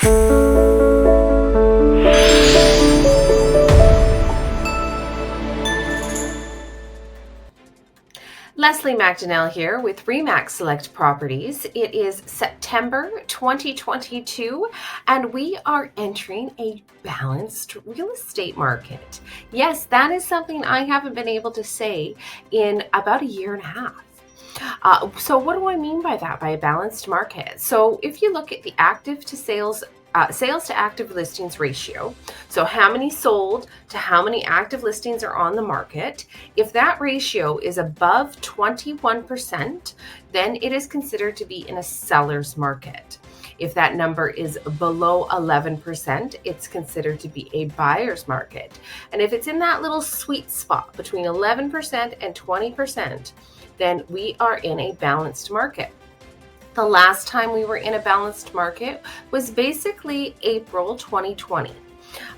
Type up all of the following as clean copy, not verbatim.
Leslie McDonnell here with Remax Select Properties. It is September 2022 and we are entering a balanced real estate market. Yes, that is something I haven't been able to say in about a year and a half. So what do I mean by that, by a balanced market? So if you look at the active to sales to active listings ratio, so how many sold to how many active listings are on the market, if that ratio is above 21%, then it is considered to be in a seller's market. If that number is below 11%, it's considered to be a buyer's market. And if it's in that little sweet spot between 11% and 20%, then we are in a balanced market. The last time we were in a balanced market was basically April 2020,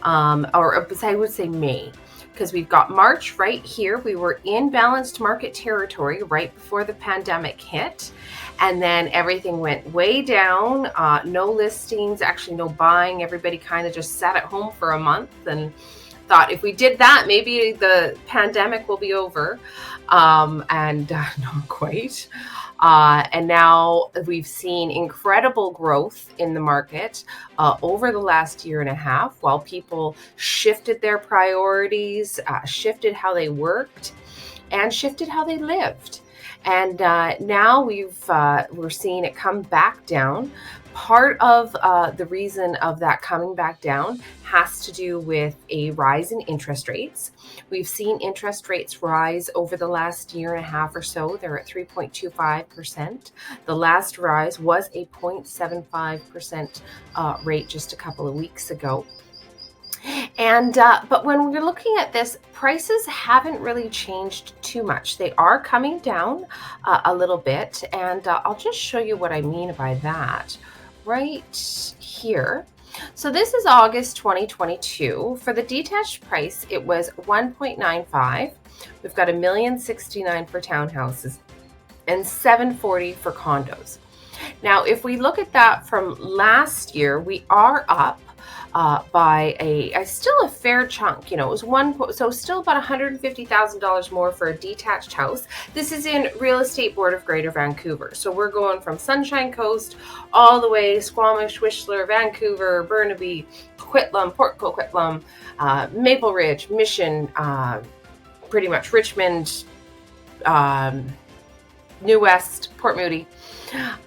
or I would say May, because we've got March right here. We were in balanced market territory right before the pandemic hit, and then everything went way down. No listings, actually no buying. Everybody kind of just sat at home for a month and thought if we did that, maybe the pandemic will be over, and not quite. And now we've seen incredible growth in the market over the last year and a half, while people shifted their priorities, shifted how they worked, and shifted how they lived. And now we're seeing it come back down. Part of the reason of that coming back down has to do with a rise in interest rates. We've seen interest rates rise over the last year and a half or so. They're at 3.25%. The last rise was a 0.75% rate just a couple of weeks ago. And but when we're looking at this, prices haven't really changed too much. They are coming down a little bit, and I'll just show you what I mean by that right here. So this is August 2022. For the detached price, it was 1.95. We've got $1,069,000 for townhouses and $740 for condos. Now, if we look at that from last year, we are up by still a fair chunk. It was so still about $150,000 more for a detached house. This is in Real Estate Board of Greater Vancouver. So we're going from Sunshine Coast all the way Squamish, Whistler, Vancouver, Burnaby, Coquitlam, Port Coquitlam, Maple Ridge, Mission, pretty much Richmond, New West, Port Moody,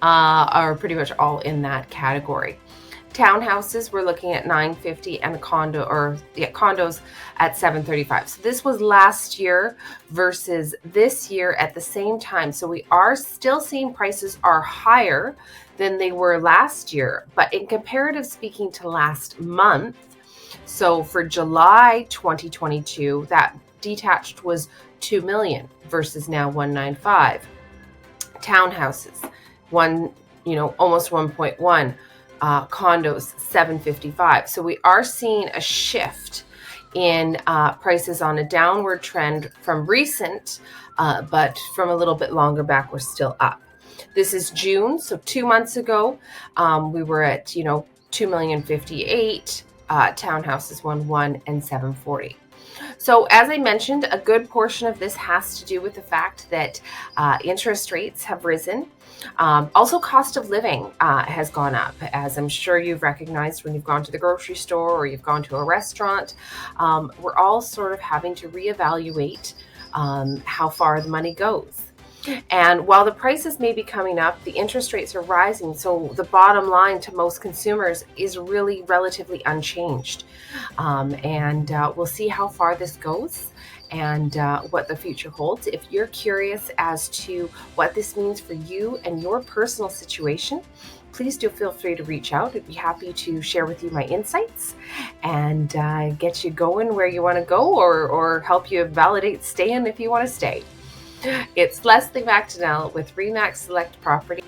are pretty much all in that category. Townhouses, we're looking at $950, and condos at $735. So this was last year versus this year at the same time. So we are still seeing prices are higher than they were last year, but in comparative speaking to last month, so for July 2022, that detached was $2 million versus now $195. Townhouses, almost 1.1. Condos $755. So we are seeing a shift in prices on a downward trend from recent, but from a little bit longer back, we're still up. This is June, so 2 months ago, we were at $2,058,000, townhouses 1.1 and $740. So as I mentioned, a good portion of this has to do with the fact that interest rates have risen. Also, cost of living has gone up, as I'm sure you've recognized when you've gone to the grocery store or you've gone to a restaurant. We're all sort of having to reevaluate how far the money goes. And while the prices may be coming up, the interest rates are rising. So the bottom line to most consumers is really relatively unchanged. And we'll see how far this goes and what the future holds. If you're curious as to what this means for you and your personal situation, please do feel free to reach out. I'd be happy to share with you my insights and get you going where you want to go, or help you validate staying if you want to stay. It's Leslie McDonnell with Remax Select Property.